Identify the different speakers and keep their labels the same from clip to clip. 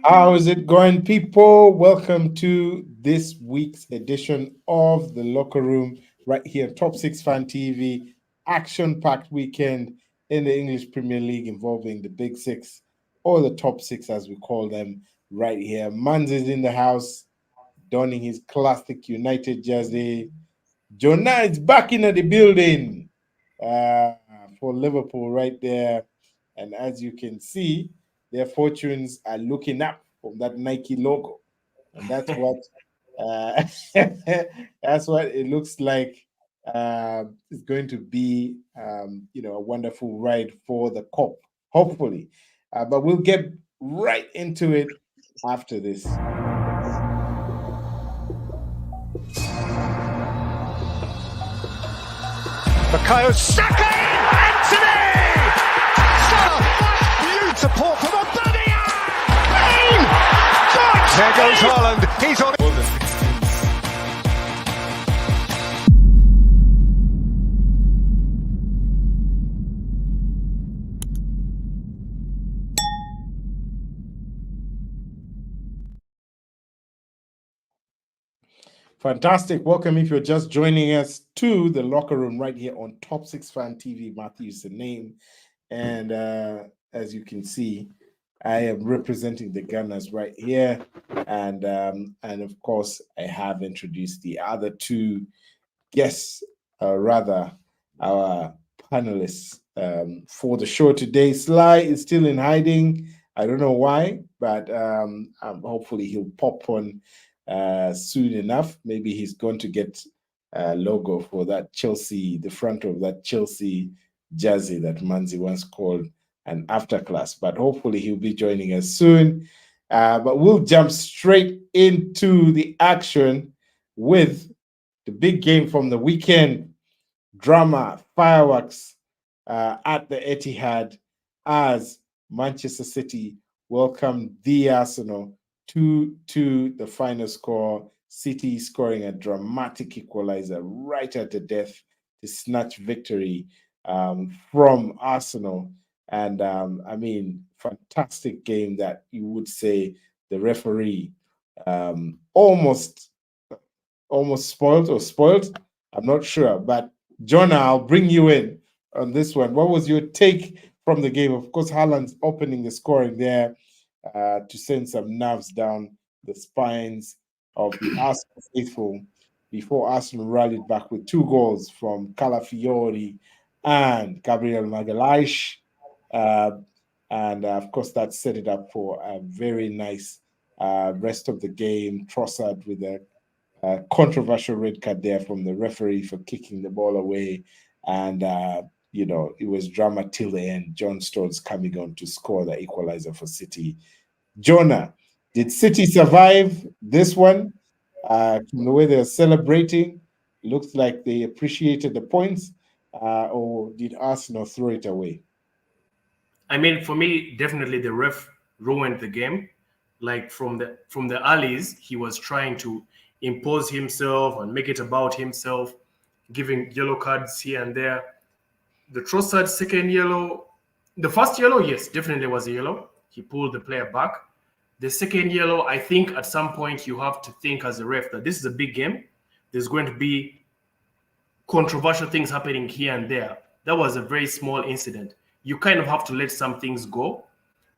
Speaker 1: How is it going, people? Welcome to this week's edition of the Locker Room right here, Top 6 Fan TV, action packed weekend in the English Premier League involving the Big Six, or the Top Six as we call them, right here. Mans is in the house, donning his classic United jersey. Jonah is back in the building uh, for Liverpool right there. And as you can see, their fortunes are looking up from that Nike logo. And that's what uh, that's what it looks like. It's going to be, a wonderful ride for the cup, hopefully. But we'll get right into it after this.
Speaker 2: Bukayo Saka in! Anthony! Salah! Beautiful from a Bane! God! There goes Haaland. He's on it.
Speaker 1: Fantastic. Welcome if you're just joining us to the locker room right here on Top 6 Fan TV. Matthew is the name. And as you can see, I am representing the Gunners right here. And of course, I have introduced the other two guests, rather, our panelists for the show today. Sly is still in hiding. I don't know why, but hopefully he'll pop on soon enough. Maybe he's going to get a logo for that Chelsea, the front of that Chelsea jersey that Manzi once called an afterclass. But hopefully he'll be joining us soon. But we'll jump straight into the action with the big game from the weekend. Drama, fireworks at the Etihad as Manchester City welcomed the Arsenal to the final score. City scoring a dramatic equalizer right at the death to snatch victory from Arsenal. And fantastic game that you would say the referee almost spoiled. I'm not sure, but Jonah, I'll bring you in on this one. What was your take from the game? Of course, Haaland's opening the scoring there to send some nerves down the spines of the Arsenal faithful before Arsenal rallied back with two goals from Calafiori and Gabriel Magalhaes. And of course, that set it up for a very nice rest of the game. Trossard with a controversial red card there from the referee for kicking the ball away. And, it was drama till the end. John Stones coming on to score the equalizer for City. Jonah, did City survive this one? From the way they're celebrating, looks like they appreciated the points, or did Arsenal throw it away?
Speaker 3: I mean, for me, definitely the ref ruined the game. Like from the alleys, he was trying to impose himself and make it about himself, giving yellow cards here and there. The Trossard second yellow, the first yellow, yes, definitely was a yellow. He pulled the player back. The second yellow, I think at some point you have to think as a ref that this is a big game. There's going to be controversial things happening here and there. That was a very small incident. You kind of have to let some things go.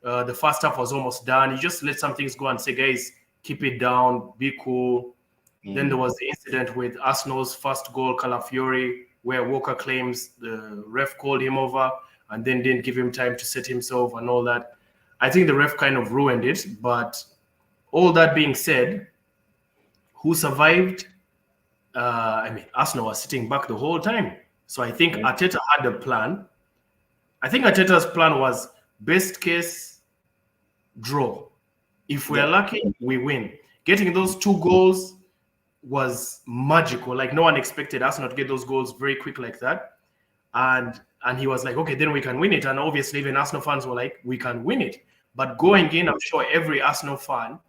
Speaker 3: The first half was almost done. You just let some things go and say, guys, keep it down, be cool. Then there was the incident with Arsenal's first goal, Calafiori, where Walker claims the ref called him over and then didn't give him time to set himself and all that. I think the ref kind of ruined it. But all that being said, who survived? Arsenal was sitting back the whole time. So I think Arteta had a plan. I think Arteta's plan was best case draw. If we're lucky, we win. Getting those two goals was magical. Like no one expected Arsenal to get those goals very quick like that. And he was like, okay, then we can win it. And obviously even Arsenal fans were like, we can win it. But going in, I'm sure every Arsenal fan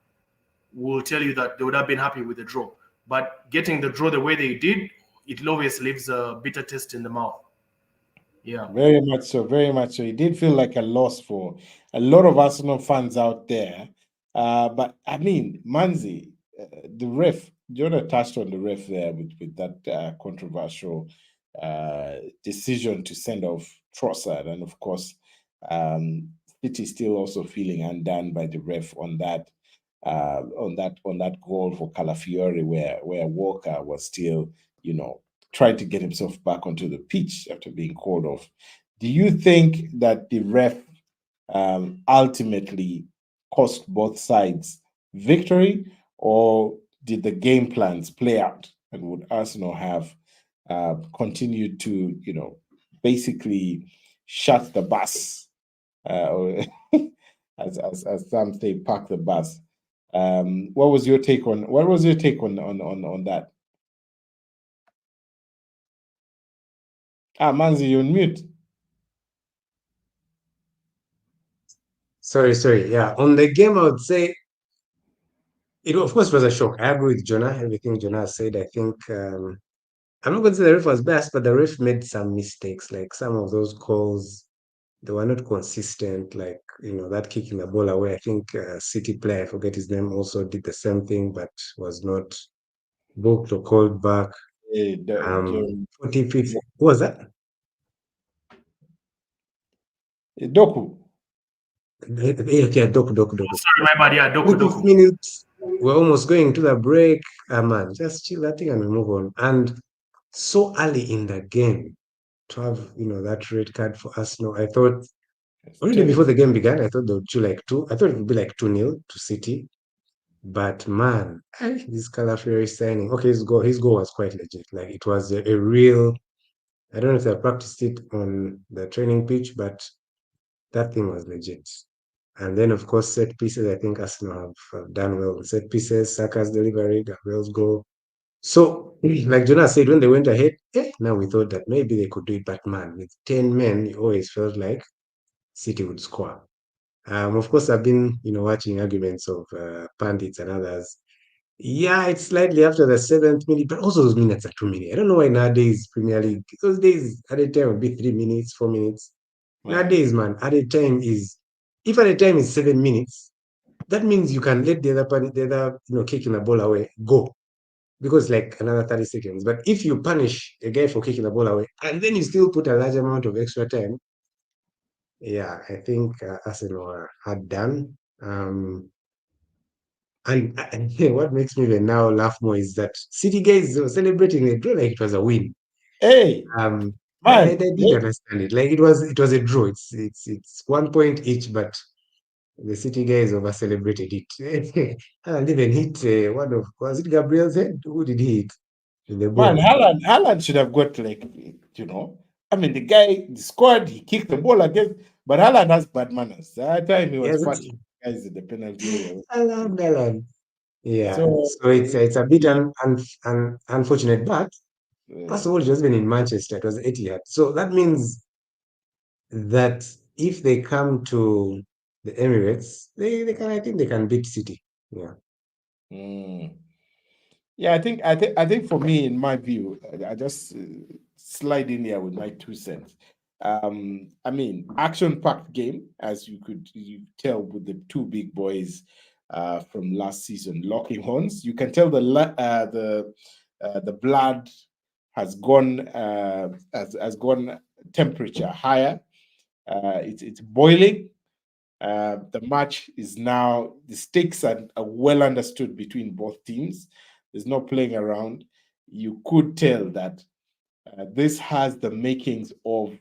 Speaker 3: will tell you that they would have been happy with the draw. But getting the draw the way they did, it always leaves a bitter taste in the mouth. Yeah.
Speaker 1: Very much so, very much so. It did feel like a loss for a lot of Arsenal fans out there. But I mean, Manzi, the ref, Jonah touched on the ref there with that controversial decision to send off Trossard, and of course, City still also feeling undone by the ref on that goal for Calafiori, where Walker was still, trying to get himself back onto the pitch after being called off. Do you think that the ref ultimately cost both sides victory, or did the game plans play out, and would Arsenal have continued to, basically shut the bus, or as some say, park the bus? What was your take on that? Manzi, you're on mute.
Speaker 4: Sorry. Yeah, on the game, I would say it, of course, was a shock. I agree with Jonah. Everything Jonah said. I think I'm not going to say the ref was best, but the ref made some mistakes. Like some of those calls, they were not consistent. Like that kicking the ball away. I think City player, I forget his name, also did the same thing, but was not booked or called back. 45th. What was that?
Speaker 1: Doku.
Speaker 4: Yeah, Doku.
Speaker 3: Sorry, my bad. Yeah, Doku.
Speaker 4: 45th minute, we're almost going to the break. Man, just chill that thing and we move on. And so early in the game to have that red card for Arsenal, I thought already before the game began, I thought they would do like two. I thought it would be like 2-0 to City. But man, this Calafiori signing. Okay, his goal was quite legit. Like it was a real. I don't know if they practiced it on the training pitch, but that thing was legit. And then, of course, set pieces. I think Arsenal have done well with set pieces. Saka's delivery, Gabriel's goal. So, like Jonas said, when they went ahead, now we thought that maybe they could do it. But man, with 10 men, you always felt like City would score. Of course, I've been, watching arguments of pundits and others. Yeah, it's slightly after the 7th minute, but also those minutes are 2 minutes. I don't know why nowadays Premier League, those days at a time would be 3 minutes, 4 minutes. Nowadays, man, if at a time is 7 minutes, that means you can let the other kicking the ball away go because like another 30 seconds. But if you punish a guy for kicking the ball away and then you still put a large amount of extra time, yeah, I think Arsenal had done. And what makes me even now laugh more is that City guys were celebrating the draw like it was a win.
Speaker 1: Hey,
Speaker 4: I didn't understand it. Like it was a draw. It's 1 point each, but the City guys over celebrated it. And even hit was it Gabriel's head? Who did he hit with the ball?
Speaker 1: Man, Haaland should have got I mean, the guy scored, he kicked the ball again, but Haaland has bad manners. That time he was fighting guys in the penalty area.
Speaker 4: Haaland. Yeah.
Speaker 1: So
Speaker 4: it's a bit unfortunate, but first of all, it was been in Manchester. It was Etihad. So that means that if they come to the Emirates, I think they can beat City. Yeah.
Speaker 1: Yeah, I think for me, in my view, I just slide in here with my 2 cents. I mean, action-packed game, as you tell with the two big boys from last season locking horns. You can tell the blood has gone temperature higher. It's boiling. The match is now, the stakes are well understood between both teams. There's no playing around. You could tell that this has the makings of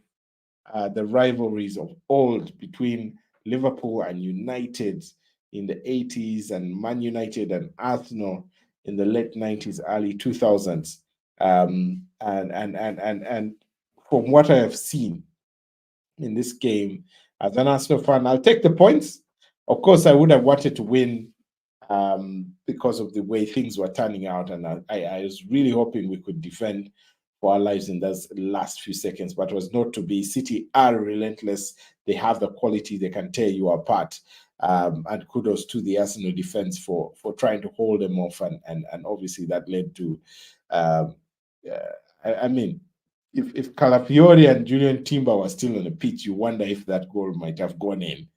Speaker 1: the rivalries of old between Liverpool and United in the 80s and Man United and Arsenal in the late 90s, early 2000s. And from what I have seen in this game, as an Arsenal fan, I'll take the points. Of course, I would have wanted to win because of the way things were turning out, and I was really hoping we could defend for our lives in those last few seconds, but it was not to be. City are relentless. They have the quality, they can tear you apart. And kudos to the Arsenal defense for trying to hold them off, and obviously that led to I mean, if Calafiori and Julian Timber were still on the pitch, you wonder if that goal might have gone in.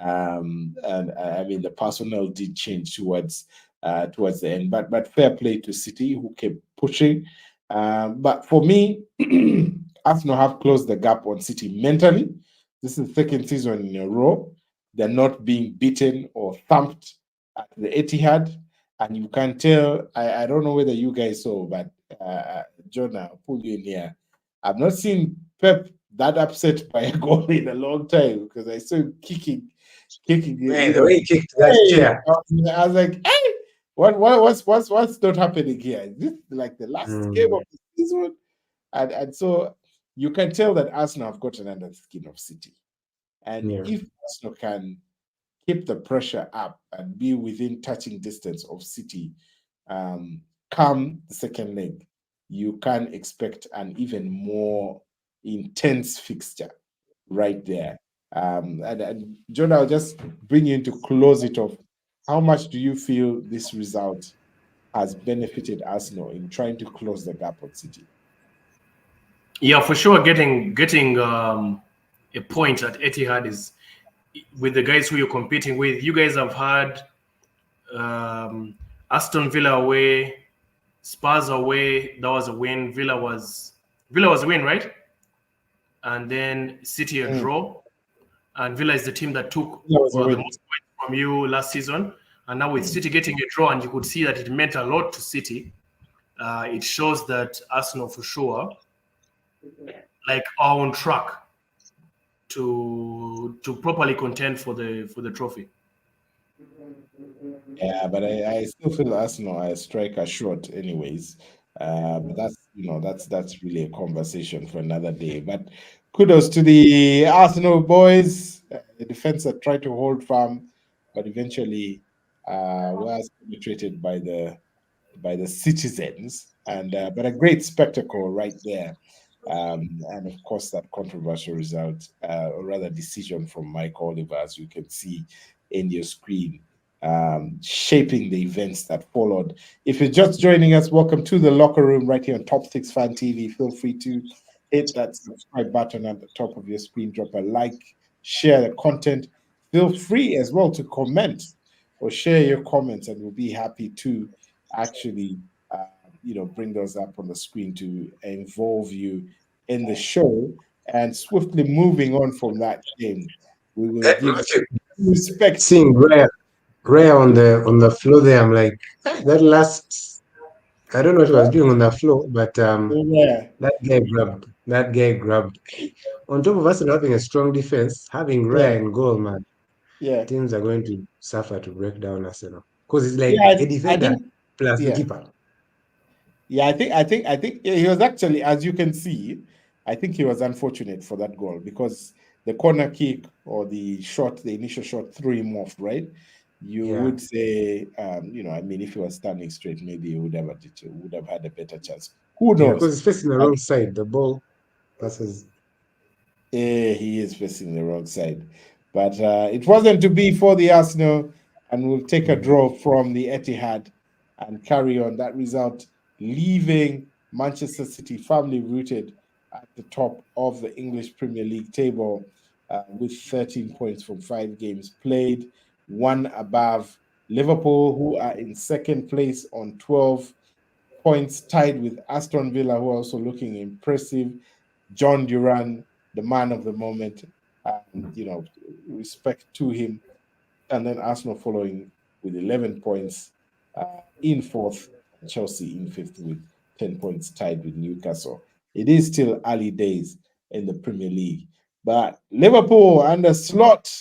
Speaker 1: And I mean, the personnel did change towards the end, but fair play to City, who kept pushing. But for me, Arsenal have closed the gap on City mentally. This is the second season in a row. They're not being beaten or thumped at the Etihad. And you can tell, I don't know whether you guys saw, but John, I'll pull you in here. I've not seen Pep that upset by a goal in a long time, because I saw him kicking,
Speaker 4: Man, the way he kicked that
Speaker 1: Hey,
Speaker 4: chair.
Speaker 1: I was like, hey, what's not happening here? Is this like the last game of the season? And so you can tell that Arsenal have gotten under the skin of City. And
Speaker 4: Yeah.
Speaker 1: if Arsenal can keep the pressure up and be within touching distance of City, come the second leg, you can expect an even more intense fixture right there. And John, I'll just bring you in to close it off. How much do you feel this result has benefited Arsenal in trying to close the gap on City?
Speaker 3: Yeah, for sure. Getting a point at Etihad is with the guys who you're competing with. You guys have had Aston Villa away, Spurs away. That was a win. Villa was a win, right? And then City a draw. And Villa is the team that took
Speaker 1: That was a
Speaker 3: the
Speaker 1: win.
Speaker 3: most points from you last season. And now with City getting a draw, and you could see that it meant a lot to City. It shows that Arsenal for sure, like, are on track to properly contend for the trophy.
Speaker 1: Yeah, but I still feel Arsenal are a striker short, anyways. But that's really a conversation for another day. But kudos to the Arsenal boys, the defense that tried to hold firm, but eventually was penetrated by the citizens, and but a great spectacle right there. And of course, that controversial result, or rather decision from Mike Oliver, as you can see in your screen, shaping the events that followed. If you're just joining us, welcome to the locker room right here on Top 6 Fan TV. Feel free to hit that subscribe button at the top of your screen, drop a like, share the content. Feel free as well to comment or share your comments, and we'll be happy to actually bring those up on the screen to involve you in the show. And swiftly moving on from that game, we will give respect.
Speaker 4: Seeing Rare on the floor there, I'm like, that last, I don't know what he was doing on the floor, but
Speaker 1: Yeah,
Speaker 4: that guy grabbed. On top of us having a strong defense, having
Speaker 1: yeah,
Speaker 4: Rare in goal, man,
Speaker 1: yeah,
Speaker 4: teams are going to suffer to break down Arsenal because it's like
Speaker 1: yeah.
Speaker 4: a
Speaker 1: I
Speaker 4: defender
Speaker 1: think,
Speaker 4: plus the
Speaker 1: yeah,
Speaker 4: keeper.
Speaker 1: yeah. I think he was actually, as you can see, I think he was unfortunate for that goal, because the corner kick or the initial shot threw him off, right? You
Speaker 4: Yeah,
Speaker 1: would say, I mean, if he was standing straight, maybe he would have had a better chance. Who
Speaker 4: yeah,
Speaker 1: knows?
Speaker 4: because it's facing the
Speaker 1: But
Speaker 4: wrong side. The ball passes.
Speaker 1: he is facing the wrong side. But it wasn't to be for the Arsenal, and we'll take a draw from the Etihad and carry on that result, leaving Manchester City firmly rooted at the top of the English Premier League table with 13 points from 5 games played, one above Liverpool, who are in second place on 12 points, tied with Aston Villa, who are also looking impressive. John Duran, the man of the moment, respect to him. And then Arsenal following with 11 points in fourth, Chelsea in fifth with 10 points, tied with Newcastle. It is still early days in the Premier League, but Liverpool under Slot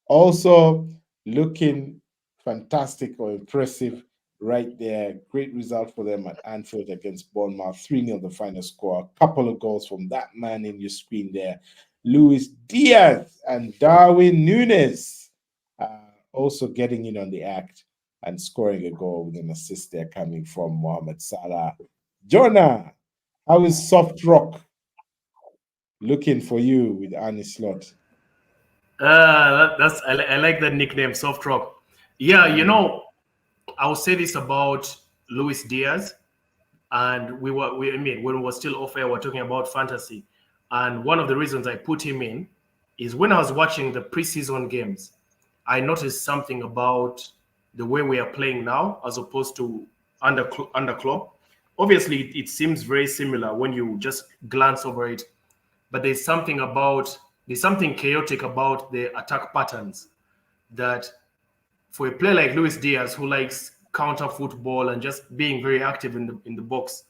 Speaker 1: also looking fantastic or impressive right there. Great result for them at Anfield against Bournemouth. 3-0 the final score. A couple of goals from that man in your screen there. Luis Diaz and Darwin Nunes also getting in on the act and scoring a goal with an assist there coming from Mohamed Salah. Jonah, how is Soft Rock looking for you with Arnie Slot?
Speaker 3: I like that nickname, Soft Rock. Yeah, I'll say this about Luis Diaz, and I mean, when we were still off air, we're talking about fantasy, and one of the reasons I put him in is when I was watching the preseason games, I noticed something about the way we are playing now as opposed to under Klopp. Obviously, it seems very similar when you just glance over it, but there's something chaotic about the attack patterns that for a player like Luis Diaz, who likes counter football and just being very active in the box,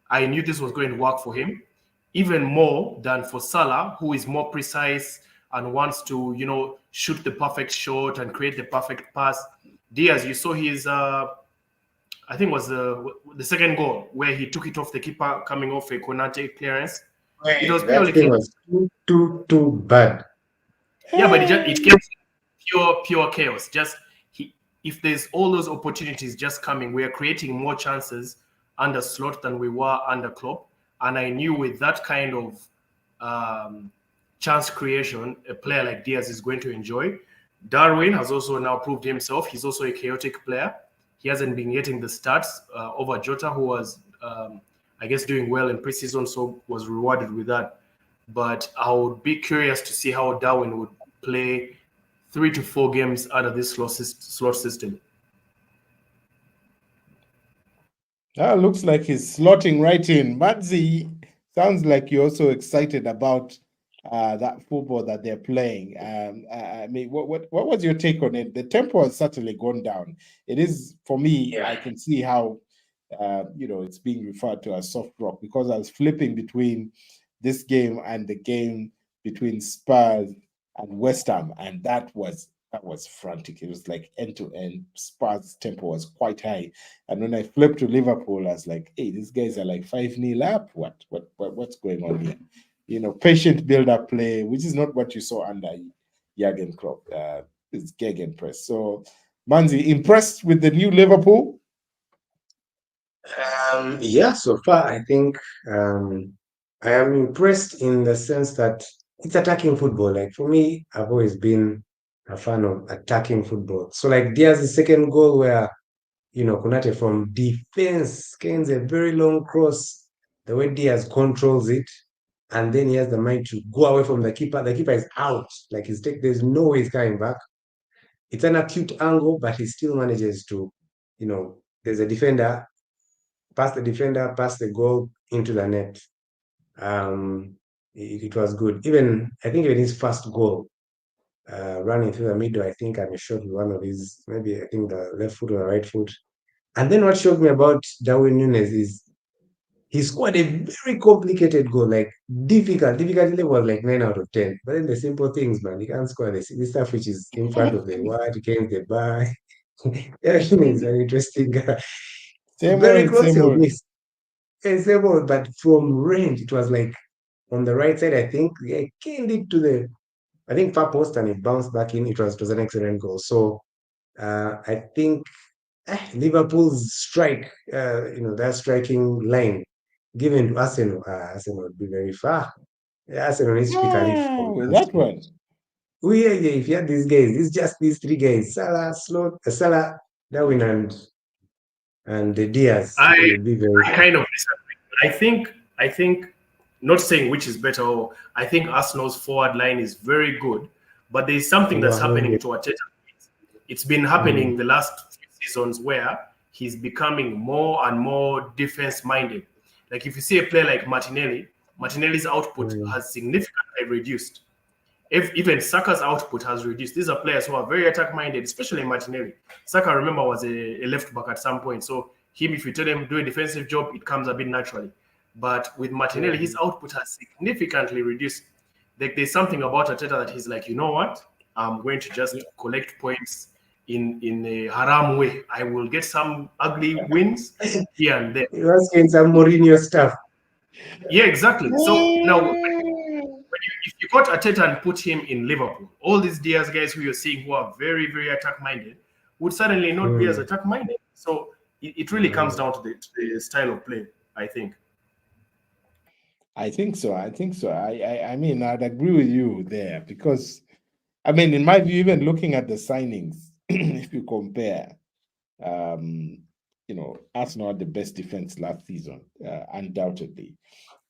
Speaker 3: I knew this was going to work for him, even more than for Salah, who is more precise and wants to, shoot the perfect shot and create the perfect pass. Diaz, you saw his, I think it was the second goal where he took it off the keeper coming off a Konate clearance. It was
Speaker 4: That
Speaker 3: purely
Speaker 4: thing was too bad.
Speaker 3: yeah, but it came pure chaos. Just if there's all those opportunities just coming, we are creating more chances under Slot than we were under Klopp. And I knew with that kind of chance creation, a player like Diaz is going to enjoy. Darwin has also now proved himself. He's also a chaotic player. He hasn't been getting the stats over Jota, who was, I guess, doing well in preseason, so was rewarded with that. But I would be curious to see how Darwin would play 3 to 4 games out of this slot system.
Speaker 1: Looks like he's slotting right in. Madzi, sounds like you're also excited about that football that they're playing. I mean, what was your take on it? The tempo has certainly gone down. It is, for me, I can see how it's being referred to as soft rock, because I was flipping between this game and the game between Spurs and West Ham, and that was frantic. It was like end to end. Spurs' tempo was quite high, and when I flipped to Liverpool, I was like, "Hey, these guys are like 5-0 up. What's going on here?" Patient build-up play, which is not what you saw under Jurgen Klopp. It's gegenpress. So, Manzi, impressed with the new Liverpool?
Speaker 4: Yeah, so far I think I am impressed in the sense that it's attacking football. Like for me, I've always been a fan of attacking football. So like Diaz's second goal where, Konate from defense gains a very long cross, the way Diaz controls it, and then he has the mind to go away from the keeper. The keeper is out. Like there's no way he's coming back. It's an acute angle, but he still manages to, there's a defender, pass the goal into the net. It was good. I think even his first goal, running through the middle, I think I'm shot with one of his, maybe I think the left foot or the right foot. And then what shocked me about Darwin Núñez is he scored a very complicated goal, like difficulty level was like 9 out of 10. But then the simple things, man, you can't score this stuff which is in front of the wide against the bar. Everything is very interesting. Very close to miss. Same old, but from range, it was like on the right side, I think. Yeah, came it to the, I think, far post, and it bounced back in. It was an excellent goal. So I think Liverpool's strike, that striking line given to Arsenal, Arsenal would be very far. Arsenal needs to pick a leaf from
Speaker 1: With that one.
Speaker 4: Yeah, if you had these guys, it's just these 3 guys, Salah, Darwin, and the Diaz.
Speaker 3: I
Speaker 4: Would be very
Speaker 3: kind of disagree. I think, not saying which is better, or I think Arsenal's forward line is very good, but there's something that's happening to Arteta. It's been happening the last few seasons where he's becoming more and more defense-minded. Like if you see a player like Martinelli's output has significantly reduced. Even Saka's output has reduced. These are players who are very attack-minded, especially Martinelli. Saka, remember, was a left back at some point. So him, if you tell him do a defensive job, it comes a bit naturally. But with Martinelli, his output has significantly reduced. Like there's something about Arteta that he's like, you know what? I'm going to just collect points in a haram way. I will get some ugly wins here and there.
Speaker 4: He was getting some Mourinho stuff.
Speaker 3: Yeah, exactly. So now, if you got Arteta and put him in Liverpool, all these Diaz guys who you're seeing who are very, very attack-minded would suddenly not be as attack-minded. So it really comes down to the style of play, I think.
Speaker 1: I think so. I mean, I'd agree with you there because, I mean, in my view, even looking at the signings, if you compare, Arsenal had the best defense last season, undoubtedly.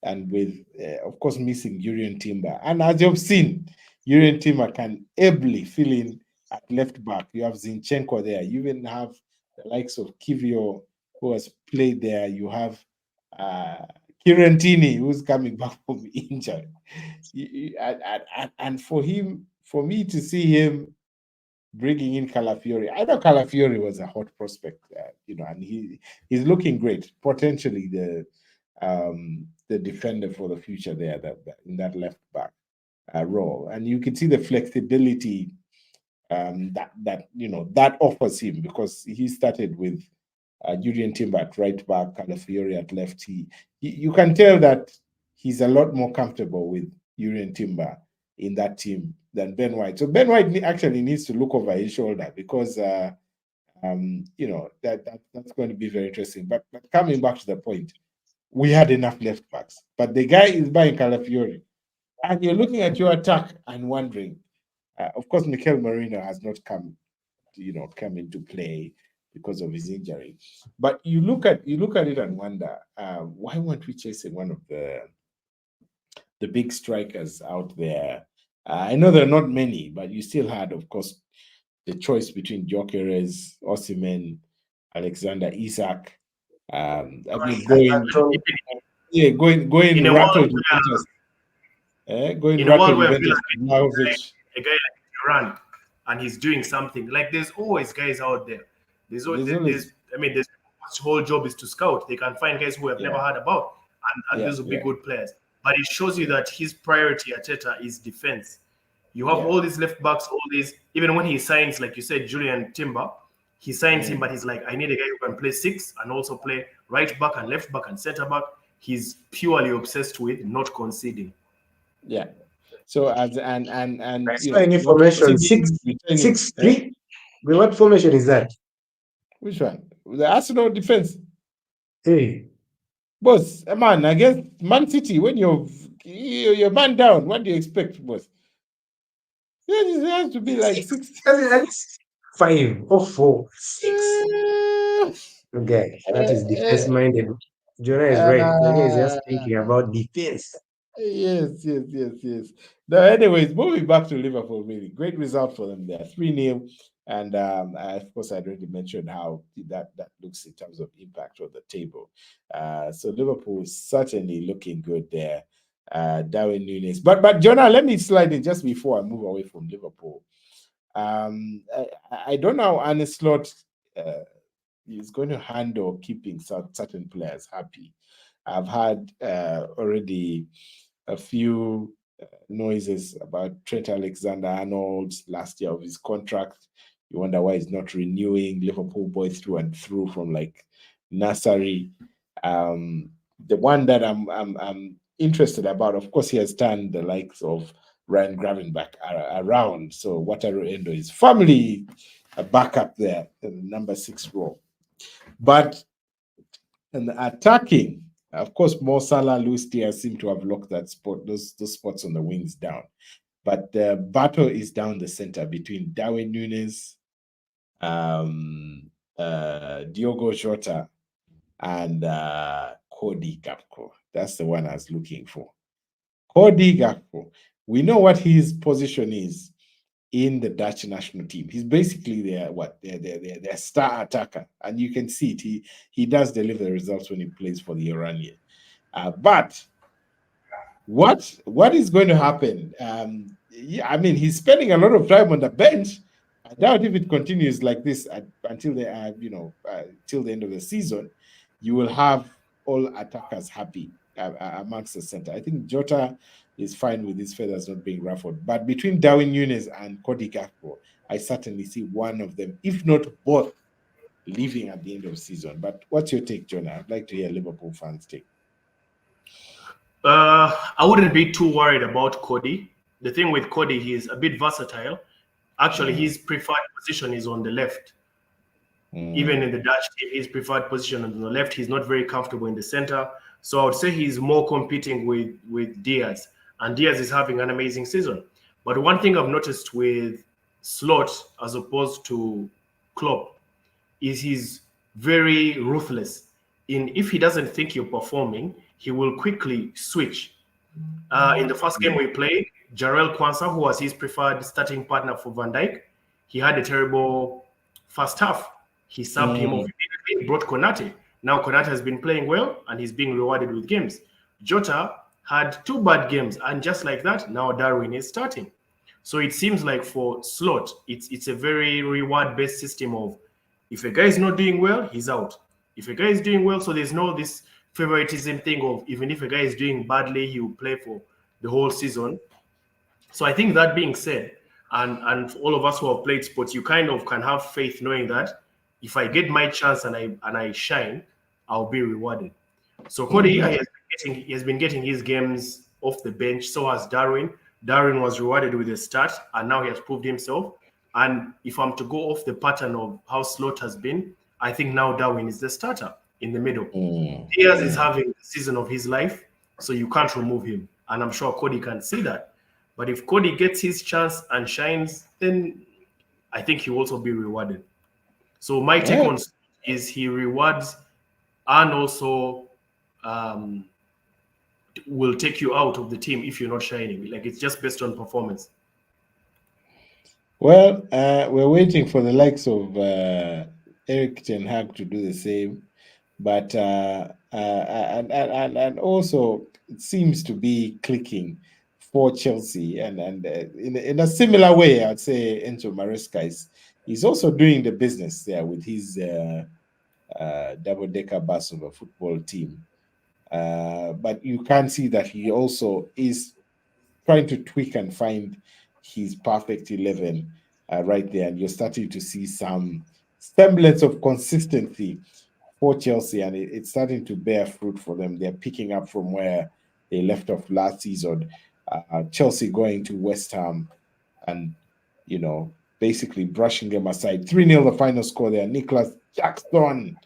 Speaker 1: And with, of course, missing Jurrien Timber. And as you've seen, Jurrien Timber can ably fill in at left back. You have Zinchenko there. You even have the likes of Kivio, who has played there. You have Kirentini, who's coming back from injury. And for me to see him bringing in Calafiori, I know Calafiori was a hot prospect, and he's looking great. Potentially the defender for the future there, that in that left back role, and you can see the flexibility that offers him, because he started with Julian Timber at right back, Calafiori at left. You can tell that he's a lot more comfortable with Julian Timber in that team than Ben White. So Ben White actually needs to look over his shoulder, because that's going to be very interesting. But coming back to the point, we had enough left backs, but the guy is buying Calafiori, and you're looking at your attack and wondering. Of course, Mikel Merino has not come into play because of his injury. But you look at it and wonder, why weren't we chasing one of the big strikers out there? I know there are not many, but you still had, of course, the choice between Gyökeres, Osimhen, Alexander Isak. Going rattle Juventus. Going rattle Juventus.
Speaker 3: A guy like Iran, and he's doing something. Like, there's always guys out there. There's his whole job is to scout. They can find guys who have never heard about, and those will be good players. But it shows you that his priority at Arteta is defense. You have all these left backs, all these. Even when he signs, like you said, Julian Timber, he signs him, but he's like, I need a guy who can play 6 and also play right back and left back and center back. He's purely obsessed with not conceding.
Speaker 1: Yeah. So and
Speaker 4: formation 6-3. What formation is that?
Speaker 1: Which one? The Arsenal defense.
Speaker 4: Hey,
Speaker 1: boss, man, against Man City, when you're man down, what do you expect, boss? It has to be like 6.
Speaker 4: 5 or 4, 6. Okay, that is defense minded. Jonah is right. Jonah is just thinking about defense.
Speaker 1: Yes. No, anyways, moving back to Liverpool, really great result for them there, 3-0. And of course, I'd already mentioned how that looks in terms of impact on the table. So Liverpool is certainly looking good there. Darwin Núñez. But Jonah, let me slide in just before I move away from Liverpool. I don't know how Arne Slot is going to handle keeping certain players happy. I've had already a few noises about Trent Alexander-Arnold last year of his contract. You wonder why he's not renewing. Liverpool boy through and through from like nursery. The one that I'm interested about, of course, he has turned the likes of Ryan Gravenberch around. So Wataru Endo is firmly a backup there in the number 6 role. But in the attacking, of course, Mo Salah, Luis Diaz seem to have locked that spot, those spots on the wings down. But the battle is down the center between Darwin Núñez, Diogo Jota, and Cody Gakpo. That's the one I was looking for. Cody Gakpo. We know what his position is in the Dutch national team. He's basically their star attacker, and you can see it. He does deliver the results when he plays for the Iranian. But what is going to happen? He's spending a lot of time on the bench. I doubt if it continues like this until till the end of the season. You will have all attackers happy amongst the center. I think Jota is fine with his feathers not being ruffled. But between Darwin Núñez and Cody Gakpo, I certainly see one of them, if not both, leaving at the end of the season. But what's your take, Jonah? I'd like to hear Liverpool fans' take.
Speaker 3: I wouldn't be too worried about Cody. The thing with Cody, he's a bit versatile. Actually, his preferred position is on the left. Even in the Dutch team, his preferred position on the left. He's not very comfortable in the center. So I would say he's more competing with Diaz. And Diaz is having an amazing season. But one thing I've noticed with Slot, as opposed to Klopp, is he's very ruthless. If he doesn't think you're performing, he will quickly switch. In the first game we played, Jarell Quansah, who was his preferred starting partner for Van Dijk, he had a terrible first half. He subbed him off immediately, brought Konate. Now Konate has been playing well and he's being rewarded with games. Jota had 2 bad games, and just like that, now Darwin is starting. So it seems like for Slot, it's a very reward-based system of if a guy is not doing well, he's out. If a guy is doing well, so there's no this favoritism thing of even if a guy is doing badly, he will play for the whole season. So I think that being said, and for all of us who have played sports, you kind of can have faith knowing that if I get my chance and I shine, I'll be rewarded. So Cody he has been getting his games off the bench. So has Darwin. Darwin was rewarded with a start, and now he has proved himself. And if I'm to go off the pattern of how Slot has been, I think now Darwin is the starter in the middle. Diaz is having the season of his life, so you can't remove him. And I'm sure Cody can see that. But if Cody gets his chance and shines, then I think he will also be rewarded. So my take on Slot is he rewards and also will take you out of the team if you're not shining. Like it's just based on performance.
Speaker 1: Well, we're waiting for the likes of Eric Ten Hag to do the same, but and also it seems to be clicking for Chelsea, and in a similar way, I'd say Enzo Maresca is also doing the business there with his double-decker bus of a football team. But you can see that he also is trying to tweak and find his perfect 11 right there. And you're starting to see some semblance of consistency for Chelsea, and it's starting to bear fruit for them. They're picking up from where they left off last season. Chelsea going to West Ham and, basically brushing them aside. 3-0 the final score there. Nicholas Jackson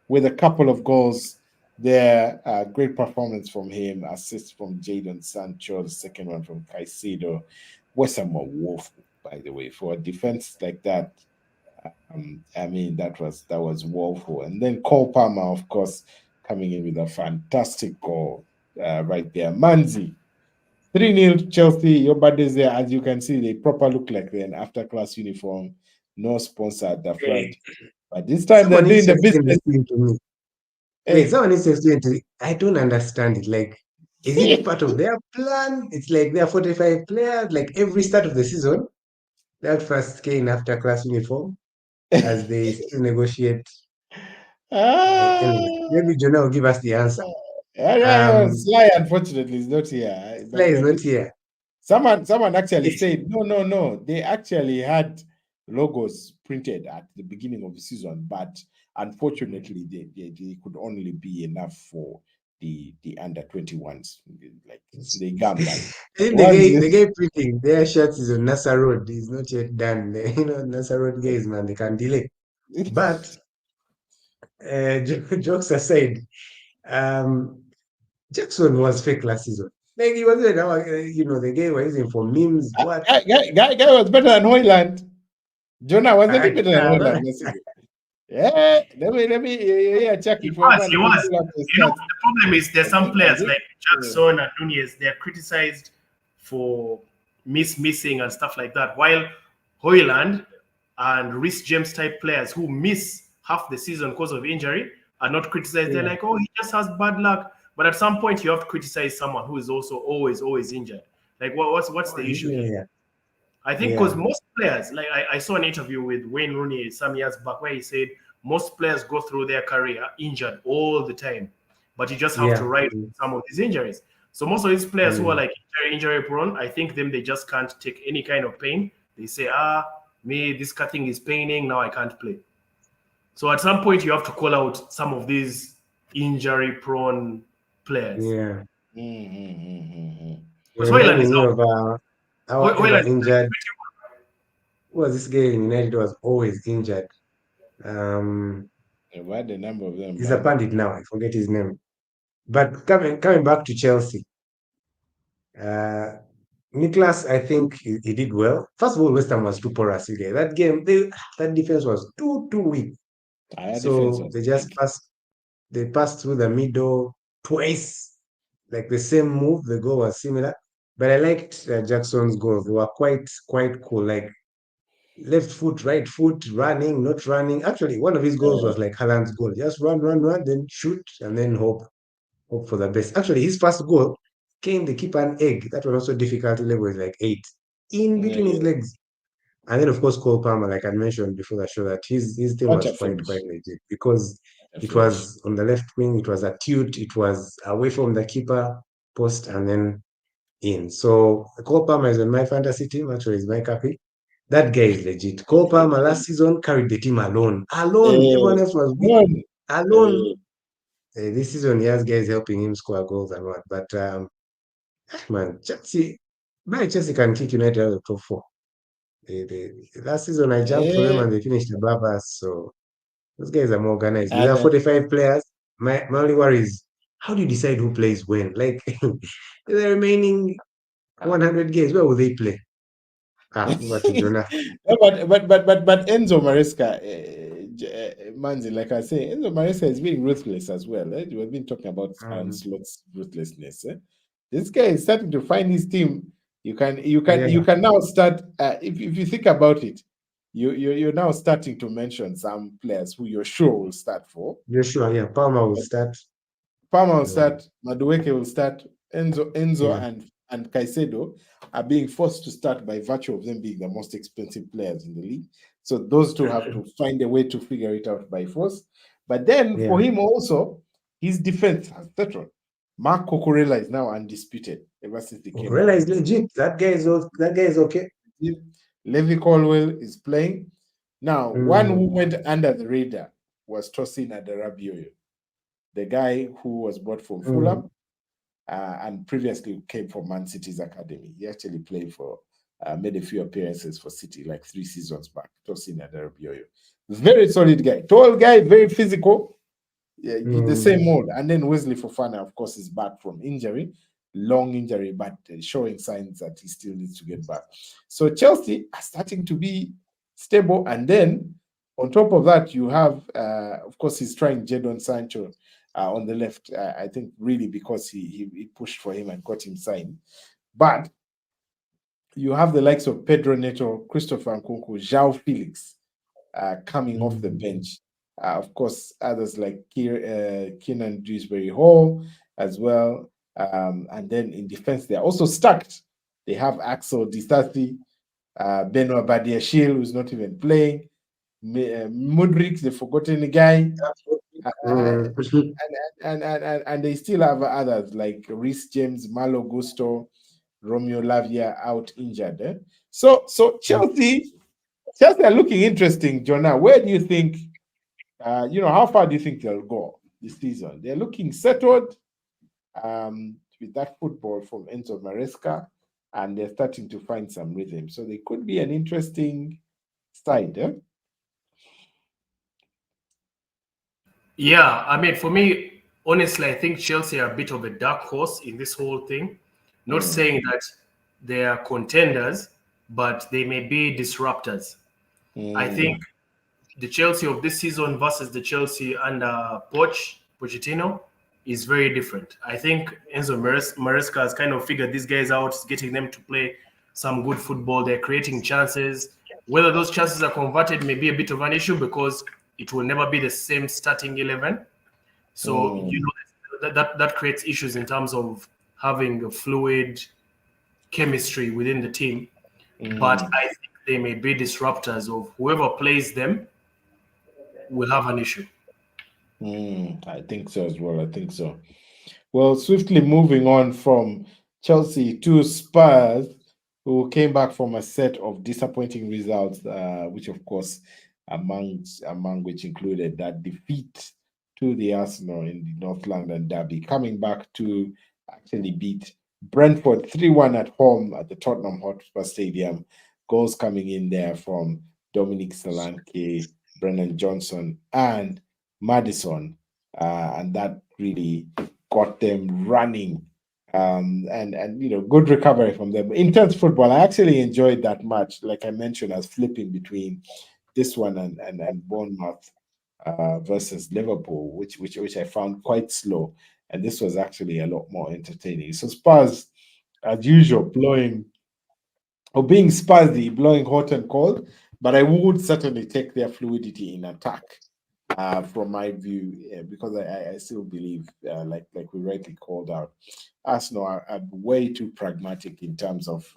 Speaker 1: with a couple of goals there. Great performance from him. Assist from Jadon Sancho. The second one from Caicedo. West Ham were woeful, by the way, for a defense like that. That was woeful. And then Cole Palmer, of course, coming in with a fantastic goal right there. Manzi, 3-0 Chelsea. Your buddies there, as you can see, they proper look like they're in after-class uniform. No sponsor at the front. But this time they're doing the business.
Speaker 4: Wait, someone needs to explain to me. I don't understand it. Like, is it part of their plan? It's like there are 45 players, like every start of the season, that first came after class uniform as they still negotiate. Anyway, maybe Jonah will give us the answer.
Speaker 1: Sly, unfortunately, is not here.
Speaker 4: Sly is not here.
Speaker 1: Someone actually said, no. They actually had logos printed at the beginning of the season, but unfortunately, they could only be enough for the under 21s. Like they gambled.
Speaker 4: The guy printing their shirts is on Nasa Road. He's not yet done. Nasa Road guys, man, they can delay. But jokes aside, Jackson was fake last season. Like he was, the guy was using for memes. What
Speaker 1: guy was better than Hoyland. Jonah wasn't he better than Hoyland last season? Yeah, let me check it.
Speaker 3: He was. The problem is there's some players like Jackson and Nunez, they're criticized for missing and stuff like that. While Hoyland and Reece James type players who miss half the season because of injury are not criticized. They're like, oh, he just has bad luck. But at some point, you have to criticize someone who is also always injured. Like, what's the issue?
Speaker 4: Yeah.
Speaker 3: I think because most players, like I saw an interview with Wayne Rooney some years back where he said most players go through their career injured all the time, but you just have to ride some of these injuries. So most of these players who are like injury prone, I think they just can't take any kind of pain. They say, this cutting is paining, now I can't play. So at some point you have to call out some of these injury prone players.
Speaker 4: Yeah.
Speaker 3: Hoyland is
Speaker 4: out. Injured. Was this guy in United was always injured.
Speaker 1: What the number of them?
Speaker 4: He's a pundit now. I forget his name. But coming back to Chelsea, Nicholas, I think he did well. First of all, West Ham was too porous today. That game, that defense was too weak. So they just passed through the middle twice, like the same move. The goal was similar, but I liked Jackson's goal. They were quite cool. Like left foot, right foot, running, not running. Actually, one of his goals was like Haaland's goal. Just run, run, run, then shoot, and then hope for the best. Actually, his first goal came the keeper an egg. That was also difficulty level is like 8 in between his legs. And then of course Cole Palmer, like I mentioned before the show, that his team
Speaker 1: What
Speaker 4: was
Speaker 1: a
Speaker 4: quite
Speaker 1: finish.
Speaker 4: legit because
Speaker 1: A
Speaker 4: it
Speaker 1: finish.
Speaker 4: was on the left wing, it was acute, it was away from the keeper post and then in. So Cole Palmer is on my fantasy team, actually is my captain. That guy is legit. Cole Palmer last season carried the team alone. Alone.
Speaker 1: Uh,
Speaker 4: Everyone else was weak.
Speaker 1: one.
Speaker 4: Alone. This season he has guys helping him score goals and what. But man, Chelsea can kick United out of the top four. Last season I jumped for them
Speaker 1: Uh,
Speaker 4: and they finished above us. So those guys are more organized. With
Speaker 1: and
Speaker 4: our 45 players, my only worry is how do you decide who plays when? Like the remaining 100 games, where will they play? Over to Jonah.
Speaker 1: No, but Enzo Maresca, Manzi, like I say, Enzo Maresca is being ruthless as well. We've been talking about Aaron
Speaker 4: Mhm.
Speaker 1: Slot's ruthlessness. This guy is starting to find his team. You
Speaker 4: Yeah,
Speaker 1: can now start. If you think about it, you're now starting to mention some players who you're sure will start for.
Speaker 4: Joshua, yeah, Palmer will start.
Speaker 1: Palmer will
Speaker 4: Mm,
Speaker 1: start, Madueke will start, Enzo
Speaker 4: yeah.
Speaker 1: and Caicedo are being forced to start by virtue of them being the most expensive players in the league. So those two have to find a way to figure it out by force. But then for
Speaker 4: Yeah.
Speaker 1: him also, his defense has settled. Mark Cucurella is now undisputed ever since he came back
Speaker 4: Cucurella is
Speaker 1: from
Speaker 4: legit. That guy is okay.
Speaker 1: Levi Colwell is playing. Now, one
Speaker 4: Mm,
Speaker 1: who went under the radar was Tosin Adarabioyo, the guy who was bought from
Speaker 4: mm.
Speaker 1: Fulham and previously came from Man City's academy. He actually played for, made a few appearances for City like 3 seasons back. Tosin Adarabioyo, very solid guy, tall guy, very physical. Yeah, the same
Speaker 4: Mm.
Speaker 1: mold. And then Wesley Fofana, of course, is back from injury, long injury, but showing signs that he still needs to get back. So Chelsea are starting to be stable. And then on top of that, you have, of course, he's trying Jadon Sancho on the left. I think really because he pushed for him and got him signed. But you have the likes of Pedro Neto, Christopher Nkunku, João Felix coming off the
Speaker 4: Mm.
Speaker 1: bench. Of course, others like Keenan Dewsbury Hall as well. And then in defense, they're also stacked. They have Axel Disasi, Benoit Badiashile, who's not even playing, Mudrik, the forgotten guy. Uh,
Speaker 4: Mm.
Speaker 1: and they still have others like Reece James, Malo Gusto, Romeo Lavia out injured. So Chelsea are looking interesting, Jonah. Where do you think, how far do you think they'll go this season? They're looking settled with that football from Enzo Maresca, and they're starting to find some rhythm. So they could be an interesting side.
Speaker 3: Yeah, I mean, for me, honestly, I think Chelsea are a bit of a dark horse in this whole thing. Not
Speaker 1: Mm,
Speaker 3: saying that they are contenders, but they may be disruptors. I think
Speaker 1: mm,
Speaker 3: the Chelsea of this season versus the Chelsea under Pochettino is very different. I think Enzo Maresca has kind of figured these guys out, getting them to play some good football. They're creating chances. Whether those chances are converted may be a bit of an issue because it will never be the same starting 11. So
Speaker 1: mm,
Speaker 3: that creates issues in terms of having a fluid chemistry within the team. But
Speaker 1: mm,
Speaker 3: I think they may be disruptors of whoever plays them will have an issue.
Speaker 1: I think so as well. I think so. Well, swiftly moving on from Chelsea to Spurs, who came back from a set of disappointing results, which of course, among which included that defeat to the Arsenal in the North London derby, coming back to actually beat Brentford 3-1 at home at the Tottenham Hotspur Stadium. Goals coming in there from Dominic Solanke, Brennan Johnson, and Madison. And that really got them running. And good recovery from them. Intense football. I actually enjoyed that match. Like I mentioned, I was flipping between this one and Bournemouth versus Liverpool, which I found quite slow. And this was actually a lot more entertaining. So Spurs, as usual, blowing or being Spursy, blowing hot and cold. but I would certainly take their fluidity in attack. From my view, because I still believe, like we rightly called out, Arsenal are way too pragmatic in terms of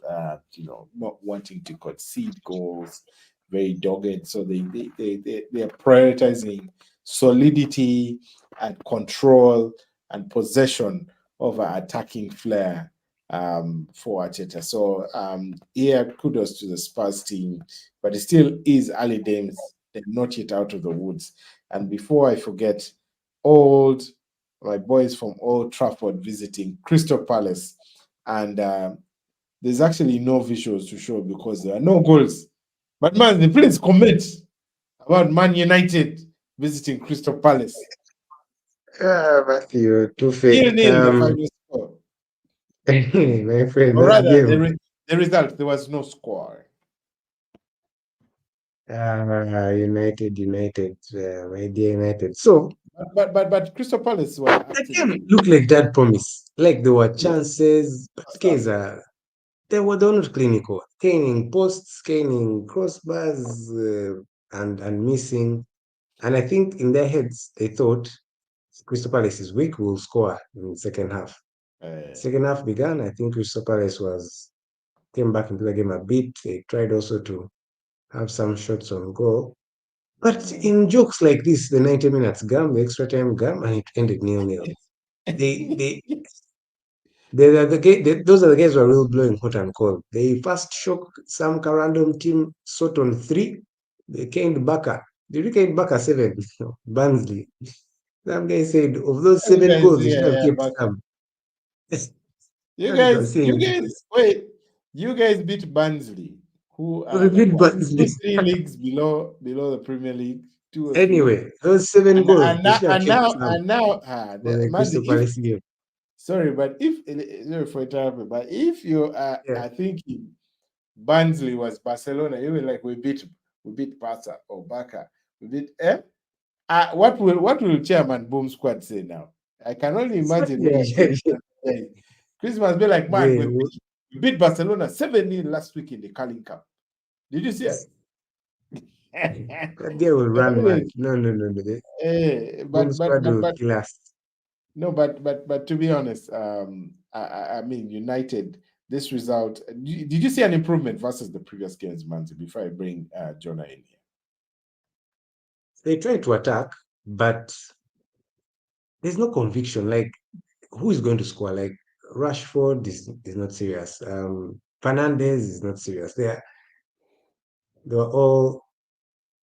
Speaker 1: not wanting to concede goals, very dogged. So they are prioritizing solidity and control and possession over attacking flair for Arteta. So kudos to the Spurs team, but it still is early days. They're not yet out of the woods. And before I forget, my boys from Old Trafford visiting Crystal Palace, and there's actually no visuals to show because there are no goals. But man, the please comment about Man United visiting Crystal Palace.
Speaker 4: Matthew, too fake.
Speaker 1: Nil the final score.
Speaker 4: My friend,
Speaker 1: Or
Speaker 4: that
Speaker 1: rather,
Speaker 4: game.
Speaker 1: the result, there was no score.
Speaker 4: United, my dear United. So
Speaker 1: But Crystal Palace were
Speaker 4: that
Speaker 1: actually
Speaker 4: game looked like that promise. Like there were chances, but case they were not clinical. Caning posts, caning crossbars, and missing. And I think in their heads they thought Crystal Palace is weak, will score in the second half. Second half began. I think Crystal Palace came back into the game a bit. They tried also to have some shots on goal. But in jokes like this, the 90 minutes gum, the extra time gum, and it ended 0-0. Those are the guys who are real blowing hot and cold. They first shook some random team sort on 3. They caned Baka. Did you cane Baka 7? Barnsley. Some guy said, of those 7 goals, they should have kept some.
Speaker 1: You
Speaker 4: That's what I'm
Speaker 1: guys,
Speaker 4: saying.
Speaker 1: wait. You guys beat Barnsley, who
Speaker 4: We
Speaker 1: are like
Speaker 4: beat
Speaker 1: what,
Speaker 4: Barnsley.
Speaker 1: 2-3 leagues below the Premier League, 2 or 3 leagues.
Speaker 4: Anyway, those 7 goals,
Speaker 1: And
Speaker 4: they
Speaker 1: now,
Speaker 4: should have
Speaker 1: and
Speaker 4: kept
Speaker 1: now,
Speaker 4: some
Speaker 1: and now,
Speaker 4: for the
Speaker 1: Manzi,
Speaker 4: Crystal Palace game.
Speaker 1: sorry, but sorry for interrupting, but if you are thinking Barnsley was Barcelona, you were like, we beat Barca or Barca, we beat what will Chairman Boom Squad say now? I can only imagine what Chris must be like, man, we beat Barcelona 7-0 last week in the Carling Cup. Did you see it?
Speaker 4: That guy will run mad. No. Boom Squad will kill us.
Speaker 1: No, but to be honest, I mean, United, this result, did you see an improvement versus the previous games, Manzi, before I bring Jonah in here?
Speaker 4: They try to attack, but there's no conviction. Like, who is going to score? Like, Rashford is not serious. Fernandez is not serious. They were all,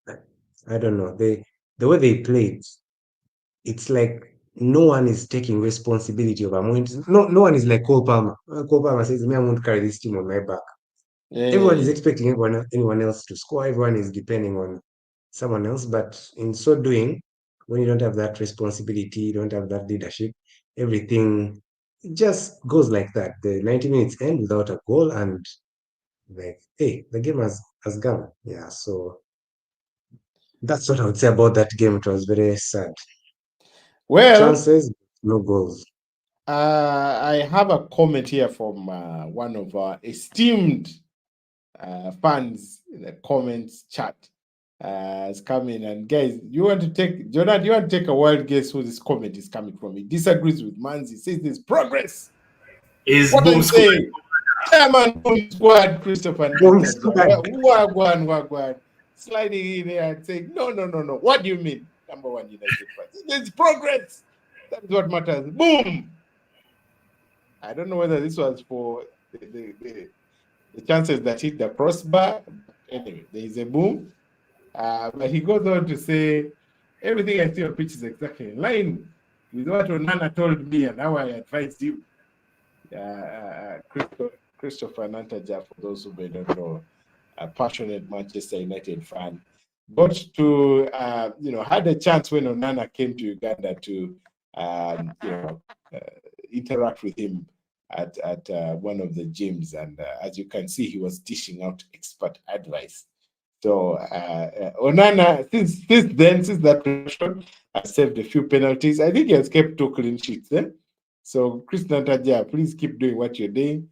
Speaker 4: I don't know. The way they played, it's like no one is taking responsibility of a moment. No one is like Cole Palmer. Cole Palmer says, "Me, I won't carry this team on my back." Everyone is expecting anyone else to score. Everyone is depending on someone else. But in so doing, when you don't have that responsibility, you don't have that leadership, everything just goes like that. The 90 minutes end without a goal, and like, hey, the game has gone. Yeah, so that's what I would say about that game. It was very sad.
Speaker 1: Well,
Speaker 4: Chances, no goals.
Speaker 1: I have a comment here from one of our esteemed fans in the comments chat. Has come in, and guys, you want to take Jonah? Do you want to take a wild guess who this comment is coming from? He disagrees with Manzi. Says there's progress.
Speaker 3: Is
Speaker 1: what
Speaker 3: Boom
Speaker 1: I'm
Speaker 3: Squad?
Speaker 1: saying? Chairman Boom Squad, Christopher Wagwan, sliding in there and saying, no. What do you mean? Number one United fans. There's progress. That is what matters. Boom. I don't know whether this was for the chances that hit the crossbar. Anyway, there is a boom. But he goes on to say, everything I see on pitch is exactly in line with what Onana told me and how I advised you. Christopher Nantaja, for those who may not know, a passionate Manchester United fan, got to, had a chance when Onana came to Uganda to, interact with him at one of the gyms. And as you can see, he was dishing out expert advice. So Onana, since that reaction, has saved a few penalties. I think he has kept 2 clean sheets. So Chris Nantaja, please keep doing what you're doing.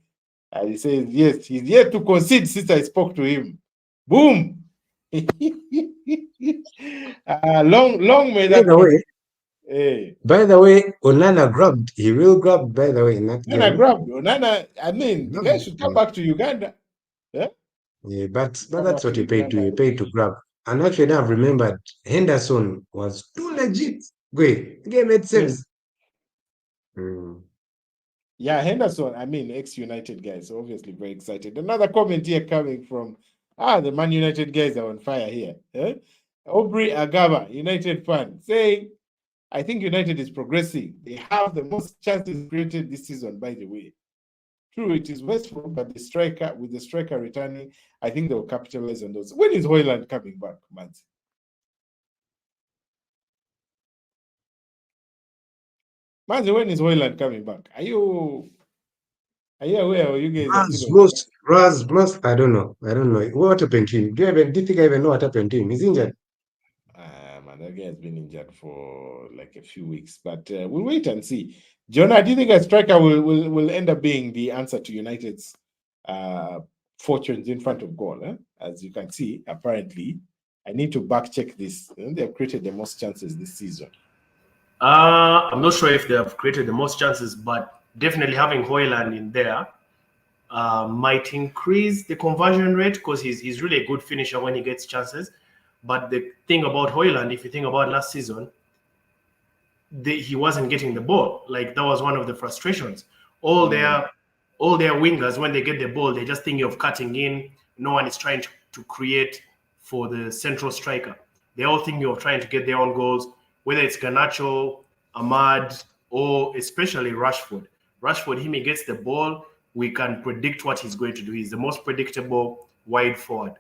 Speaker 1: And he says, yes, he's yet to concede since I spoke to him. Boom! Long may
Speaker 4: By
Speaker 1: that
Speaker 4: the way,
Speaker 1: Hey.
Speaker 4: Onana grabbed. He will grab. By the way, in that
Speaker 1: Nana
Speaker 4: game,
Speaker 1: grabbed. Nana, I mean, the guy
Speaker 4: grabbed.
Speaker 1: should come back to Uganda. Yeah?
Speaker 4: Yeah, but
Speaker 1: Come
Speaker 4: that's
Speaker 1: back
Speaker 4: what
Speaker 1: to
Speaker 4: you paid to.
Speaker 1: Uganda.
Speaker 4: You paid to grab. And actually, now I've remembered Henderson was too legit. Wait, the game made
Speaker 1: Yeah.
Speaker 4: sense. Mm.
Speaker 1: Yeah, Henderson, I mean, ex-United guys, obviously very excited. Another comment here coming from, the Man United guys are on fire here. Eh? Aubrey Agaba, United fan, saying, I think United is progressing. They have the most chances created this season, by the way. True, it is wasteful, but with the striker returning, I think they'll capitalize on those. When is Hoyland coming back, Manzi? Manzi, when is Hoyland coming back? Are you aware or you guys are still on?
Speaker 4: Raz, I don't know. I don't know. What happened to him? Do you think I even know what happened to him? He's injured.
Speaker 1: Man, that guy has been injured for like a few weeks, but we'll wait and see. Jonah, do you think a striker will end up being the answer to United's fortunes in front of goal? As you can see, apparently, I need to back check this. They have created the most chances this season.
Speaker 3: I'm not sure if they have created the most chances, but definitely having Hoyland in there might increase the conversion rate because he's really a good finisher when he gets chances. But the thing about Hoyland, if you think about last season, he wasn't getting the ball. Like that was one of the frustrations. All their wingers, when they get the ball, they're just thinking of cutting in. No one is trying to create for the central striker. They're all thinking of trying to get their own goals, whether it's Garnacho, Ahmad, or especially Rashford. Rashford, he gets the ball, we can predict what he's going to do. He's the most predictable wide forward.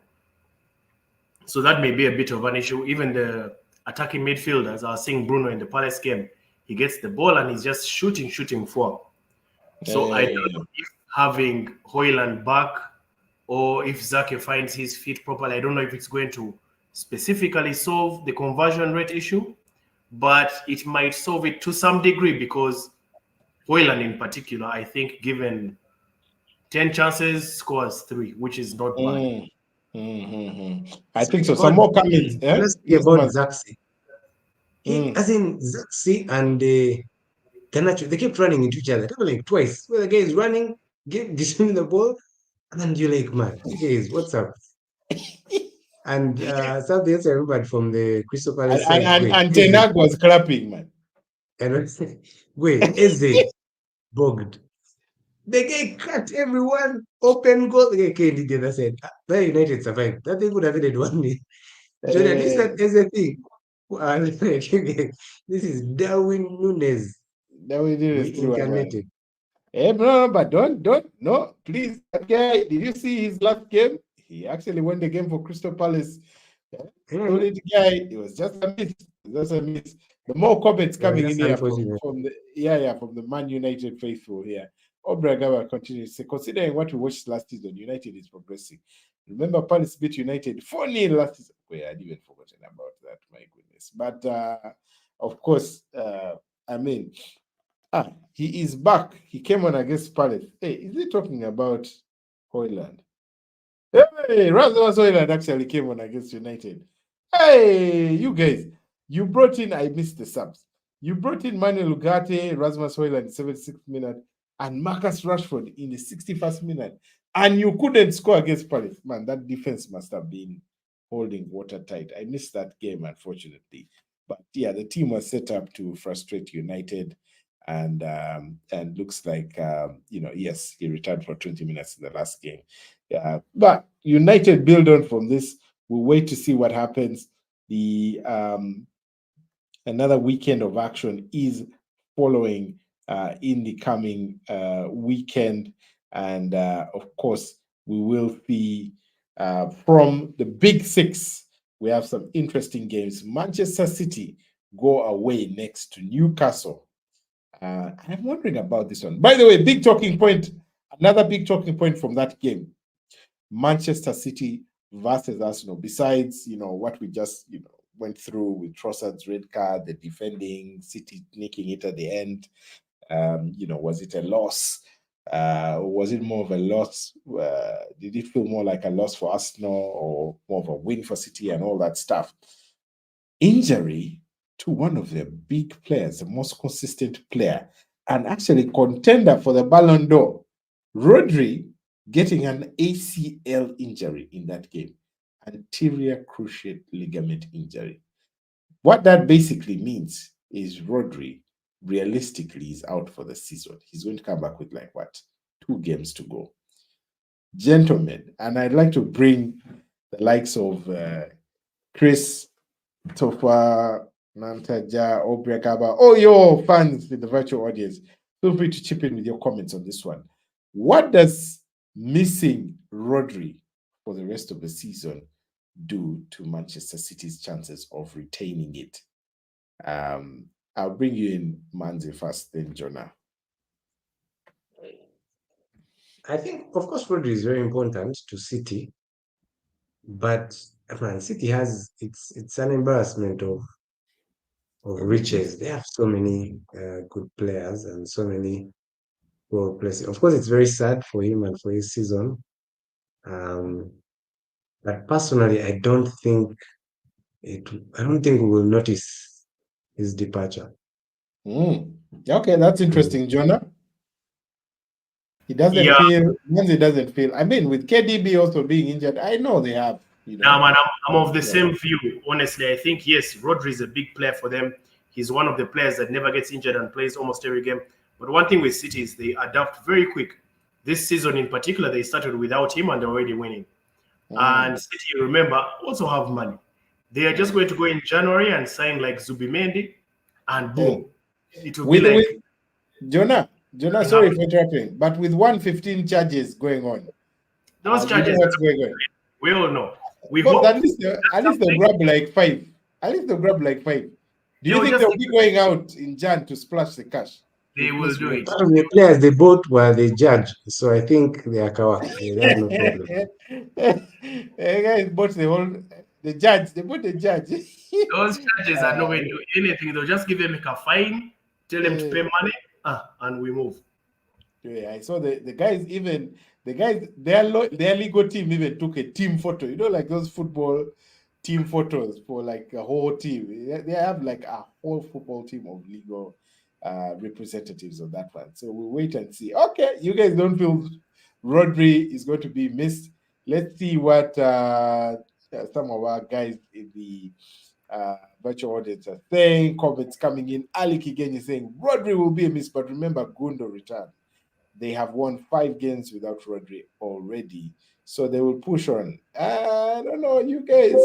Speaker 3: So that may be a bit of an issue. Even the attacking midfielders, I was seeing Bruno in the Palace game, he gets the ball and he's just shooting forward. So I don't know if having Hoyland back or if Zake finds his feet properly, I don't know if it's going to specifically solve the conversion rate issue, but it might solve it to some degree because Hoyland in particular, I think given 10 chances, scores 3, which is not bad.
Speaker 1: I think
Speaker 4: Speaking
Speaker 1: so. Some
Speaker 4: about
Speaker 1: more comments.
Speaker 4: let's speak
Speaker 1: Yes,
Speaker 4: about
Speaker 1: man.
Speaker 4: Zaxi. As in Zaxi and Garnacho, they kept running into each other. They were like twice. Where the guy is running, distributing the ball, and then you're like, man, you guys, what's up? And something else I remembered from the Crystal Palace side,
Speaker 1: And Tenag was clapping, man.
Speaker 4: and Eze bogged. The guy cut everyone, open goal. The guy came to the other side. That United survived. That thing would have ended 1-0. Jordan, this is that Eze thing. This is Darwin Nunes
Speaker 1: That we did is true, man.
Speaker 4: reincarnated.
Speaker 1: No, but don't, no, please. That guy, did you see his last game? He actually won the game for Crystal Palace. Solid guy. It was just a miss. Just a miss. The more comments coming in
Speaker 4: That's
Speaker 1: here
Speaker 4: unfortunate.
Speaker 1: from the Man United faithful here. Obragava continues to say, considering what we watched last season, United is progressing. Remember, Palace beat United 4-0 last season. Wait, I'd even forgotten about that. My goodness. But of course, I mean, he is back. He came on against Palace. Hey, is he talking about Hoyland? Hey, Rasmus Hoyland actually came on against United. Hey, you guys, you brought in, I missed the subs. You brought in Manuel Ugarte, Rasmus Hoyland, 76th minute, and Marcus Rashford in the 61st minute. And you couldn't score against Palace. Man, that defense must have been holding watertight. I missed that game, unfortunately. But yeah, the team was set up to frustrate United. And looks like, yes, he returned for 20 minutes in the last game. But United build on from this. We'll wait to see what happens. The another weekend of action is following in the coming weekend, and of course we will see from the Big Six. We have some interesting games. Manchester City go away next to Newcastle. I'm wondering about this one. By the way, big talking point. Another big talking point from that game. Manchester City versus Arsenal. Besides, what we just, went through with Trossard's red card, the defending, City nicking it at the end. Was it a loss? Was it more of a loss? Did it feel more like a loss for Arsenal or more of a win for City and all that stuff? Injury to one of their big players, the most consistent player, and actually contender for the Ballon d'Or, Rodri, getting an ACL injury in that game, anterior cruciate ligament injury. What that basically means is Rodri realistically is out for the season. He's going to come back with like what? 2 games to go. Gentlemen, and I'd like to bring the likes of Chris, Tofa, Nantaja, Obrekaba, all your fans in the virtual audience. Feel free to chip in with your comments on this one. What does missing Rodri for the rest of the season do to Manchester City's chances of retaining it? I'll bring you in, Manzi, first, then Jonah.
Speaker 4: I think, of course, Rodri is very important to City, but man, City has it's an embarrassment of riches. They have so many good players and so many role players. Of course, it's very sad for him and for his season. But personally, I don't think we will notice his departure.
Speaker 1: Okay, that's interesting, Jonah. He doesn't feel, once he doesn't feel. I mean, with KDB also being injured, I know they have.
Speaker 3: Now, man, I'm of the same view. Honestly, I think yes, Rodri is a big player for them. He's one of the players that never gets injured and plays almost every game. But one thing with City is they adapt very quick. This season in particular, they started without him and they're already winning. And City, remember, also have money. They are just going to go in January and sign like Zubimendi, and boom, it will be like
Speaker 1: Jonah, sorry for interrupting, but with 115 charges going on,
Speaker 3: those charges,
Speaker 1: what's going on?
Speaker 3: We all know. We
Speaker 1: hope at least they'll grab like 5. At least they'll grab like 5. Do you think they'll be going out in Jan to splash the cash?
Speaker 3: They will do it.
Speaker 4: Part of the players they bought were the judge, so I think they are covered. They have no problem.
Speaker 1: Hey guys bought the judge. They bought the judge.
Speaker 3: Those judges are not going to do anything. They'll just give them like a fine, tell them to pay money, and we move.
Speaker 1: Yeah, I saw the guys even their legal team even took a team photo. You know, like those football team photos for like a whole team. They have like a whole football team of legal representatives on that one. So we'll wait and see. Okay, you guys don't feel Rodri is going to be missed. Let's see what some of our guys in the virtual audience are saying. Comments coming in. Ali Kigenyi saying Rodri will be a miss, but remember Gundo returned. They have won 5 games without Rodri already, so they will push on. I don't know, you guys.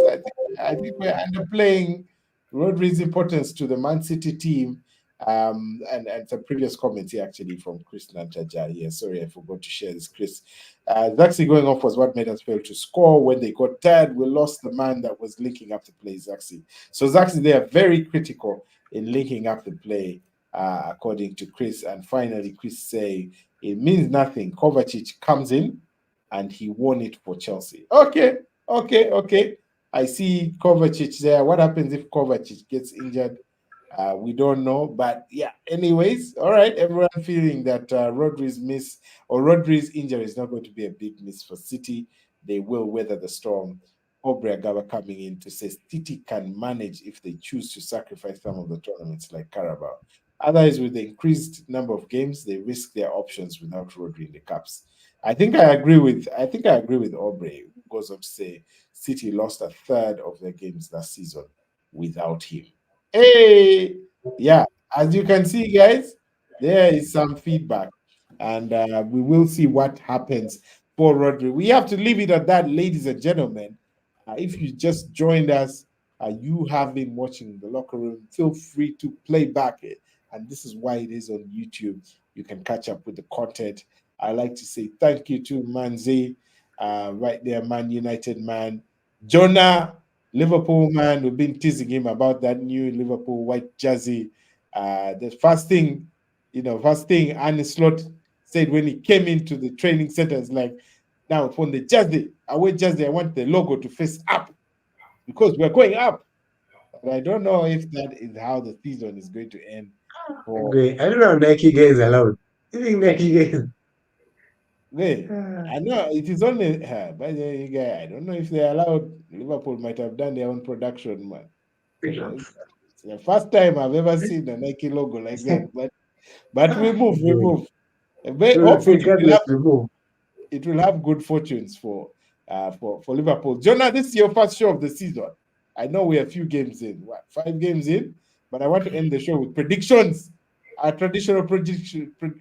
Speaker 1: I think we're underplaying Rodri's importance to the Man City team. And some previous comments here actually from Chris Nantaja. Yeah, sorry, I forgot to share this, Chris. Zaxi going off was what made us fail to score. When they got tired, we lost the man that was linking up the play, Zaxi. So Zaxi, they are very critical in linking up the play, according to Chris. And finally, Chris saying it means nothing. Kovacic comes in and he won it for Chelsea. Okay. I see Kovacic there. What happens if Kovacic gets injured? We don't know, but yeah. Anyways, all right. Everyone feeling that Rodri's injury is not going to be a big miss for City. They will weather the storm. Obreagaba coming in to say City can manage if they choose to sacrifice some of the tournaments like Carabao. Otherwise, with the increased number of games, they risk their options without Rodri in the cups. I think I agree with Aubrey, who goes on to say City lost a third of their games last season without him. Hey, yeah, as you can see, guys, there is some feedback, and we will see what happens for Rodri. We have to leave it at that, ladies and gentlemen. If you just joined us, you have been watching The Locker Room, feel free to play back it. And this is why it is on YouTube. You can catch up with the content. I like to say thank you to Manzi, right there, Man United man. Jonah, Liverpool man, we've been teasing him about that new Liverpool white jersey. The first thing Arne Slot said when he came into the training center is like, now from the jersey, away jersey, I want the logo to face up because we're going up. But I don't know if that is how the season is going to end.
Speaker 4: I don't know, Nike guys allowed. You think Nike guys?
Speaker 1: Hey, I know it is only by the way, guy. I don't know if they allowed. Liverpool might have done their own production, man. It's the first time I've ever seen a Nike logo like that. But we move, we move. Hopefully,
Speaker 4: Regardless, we move.
Speaker 1: it will have good fortunes for Liverpool. Jonah, this is your first show of the season. I know we're a few games in, 5 games in, but I want to end the show with predictions. Our traditional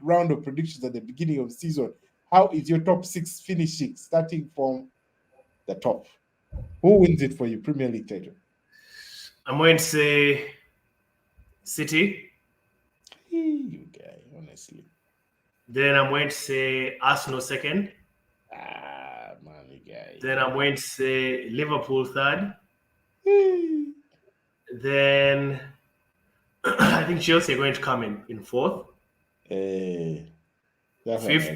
Speaker 1: round of predictions at the beginning of the season. How is your top 6 finishing, starting from the top? Who wins it for you, Premier League title?
Speaker 3: I'm going to say City.
Speaker 1: You guy, honestly.
Speaker 3: Then I'm going to say Arsenal second.
Speaker 1: Man, you guy.
Speaker 3: Then I'm going to say Liverpool third. Then I think Chelsea are going to come in fourth. Fifth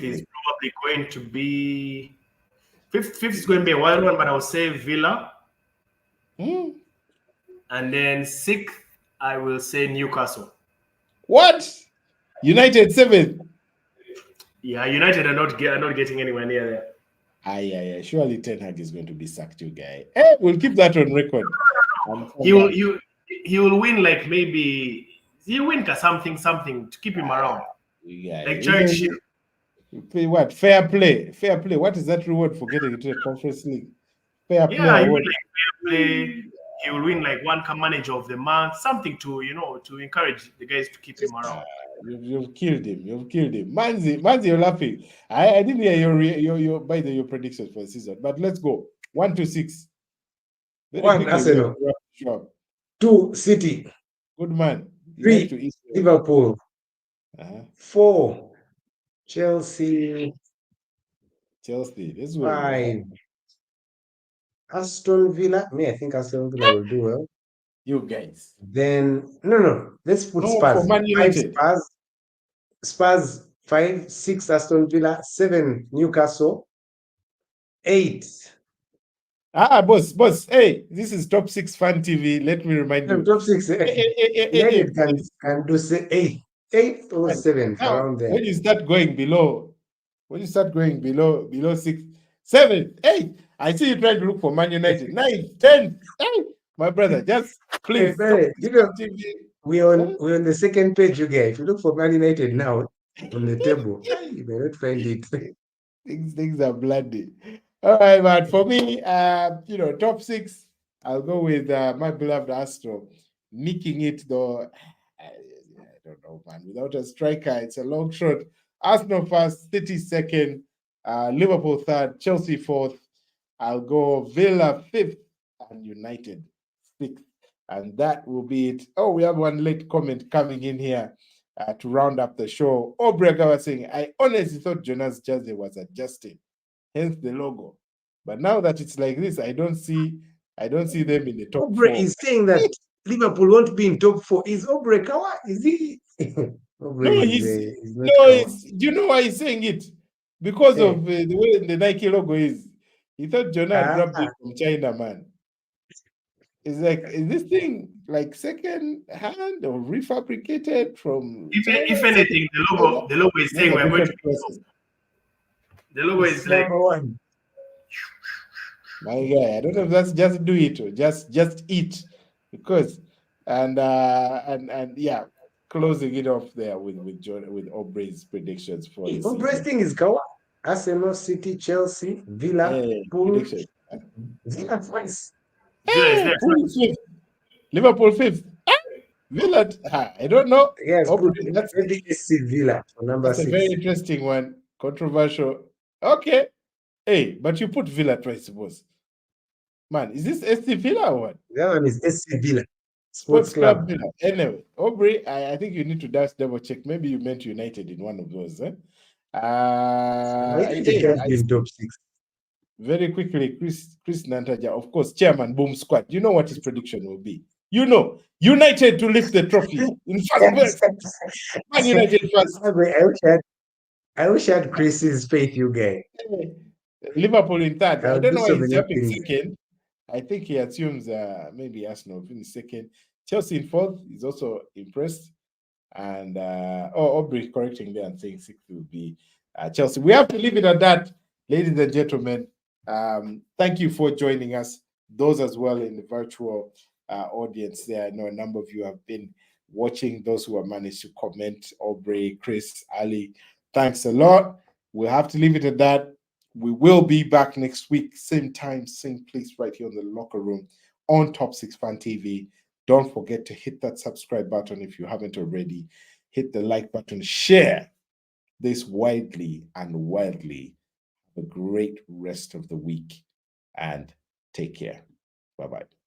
Speaker 3: is probably going to be fifth is going to be a wild one, but I'll say Villa. And then sixth, I will say Newcastle.
Speaker 1: What? United 7th?
Speaker 3: Yeah, United are not getting anywhere near there.
Speaker 1: Yeah. Surely Ten Hag is going to be sacked, you guy. Hey, we'll keep that on record.
Speaker 3: He will win, like maybe he'll win something to keep him around.
Speaker 1: Yeah,
Speaker 3: like Church.
Speaker 1: What? Fair play. What is that reward for getting into the Conference League? Fair play.
Speaker 3: Yeah, he will play. He will win like one manager of the month, something to encourage the guys to keep him around.
Speaker 1: You've killed him. Manzi, you're laughing. I didn't hear your predictions for the season, but let's go. 1 to 6.
Speaker 4: 1 Arsenal. 2 City.
Speaker 1: Good man.
Speaker 4: 3 Liverpool. 4 Chelsea.
Speaker 1: This is
Speaker 4: 5 Aston Villa. I think Aston Villa will do well.
Speaker 1: You guys.
Speaker 4: Then no. Let's put Spurs. 5 Spurs. 5, 6 Aston Villa, 7 Newcastle, 8.
Speaker 1: Boss. Hey, this is Top 6 Fan TV. Let me remind you.
Speaker 4: Top 6. United can do say 8 or 7 around there.
Speaker 1: When you start going below 6, 7, 8, I see you trying to look for Man United. 9, 10. Hey, my brother, just please.
Speaker 4: We're on the second page, you guys. If you look for Man United now on the table, you may not find it.
Speaker 1: Things are bloody. All right, but for me, top 6, I'll go with my beloved Arsenal. Nicking it though, I don't know, man. Without a striker, it's a long shot. Arsenal first, City second, Liverpool third, Chelsea fourth. I'll go Villa 5th and United 6th. And that will be it. Oh, we have one late comment coming in here to round up the show. Obrega was saying, I honestly thought Jonas jersey was adjusting, hence the logo. But now that it's like this, I don't see them in the top
Speaker 4: Obre
Speaker 1: 4.
Speaker 4: is saying that Liverpool won't be in top 4. Is Obre Kawa? Is he?
Speaker 1: Do you know why he's saying it? Because of the way the Nike logo is. He thought Jonas grabbed it from China, man. It's like, is this thing like second hand or refabricated from?
Speaker 3: If anything, the logo is saying we're going to be. The logo is like
Speaker 4: number 1.
Speaker 1: My guy, I don't know if that's just do it or just eat, because and yeah, closing it off there with Obre's predictions for the season.
Speaker 4: Obre's thing is Kawa. Arsenal, City, Chelsea, Villa, Pool. Villa twice.
Speaker 1: Liverpool 5th. Villa, I don't know.
Speaker 4: Yes, that's maybe SC Villa for number 6.
Speaker 1: A very interesting one. Controversial. Okay. Hey, but you put Villa twice, suppose. Man, is this SC Villa or what?
Speaker 4: That one is SC Villa.
Speaker 1: Sports Club Villa. Anyway, Aubrey, I think you need to just double check. Maybe you meant United in one of those.
Speaker 4: Top 6.
Speaker 1: Very quickly, Chris Nantaja, of course, chairman, Boom Squad. You know what his prediction will be. United to lift the trophy in first place. Man United first.
Speaker 4: I wish I had Chris's faith, you guys.
Speaker 1: Liverpool in third. I don't know why he's jumping second. I think he assumes maybe Arsenal finish second. Chelsea in fourth. He's also impressed. And Aubrey correcting there and saying 6th will be Chelsea. We have to leave it at that, ladies and gentlemen. Thank you for joining us. Those as well in the virtual audience there. I know a number of you have been watching. Those who have managed to comment, Aubrey, Chris, Ali, thanks a lot. We'll have to leave it at that. We will be back next week, same time, same place, right here on the Locker Room on Top 6 Fan TV. Don't forget to hit that subscribe button if you haven't already. Hit the like button, share this widely and wildly. Have a great rest of the week and take care. Bye-bye.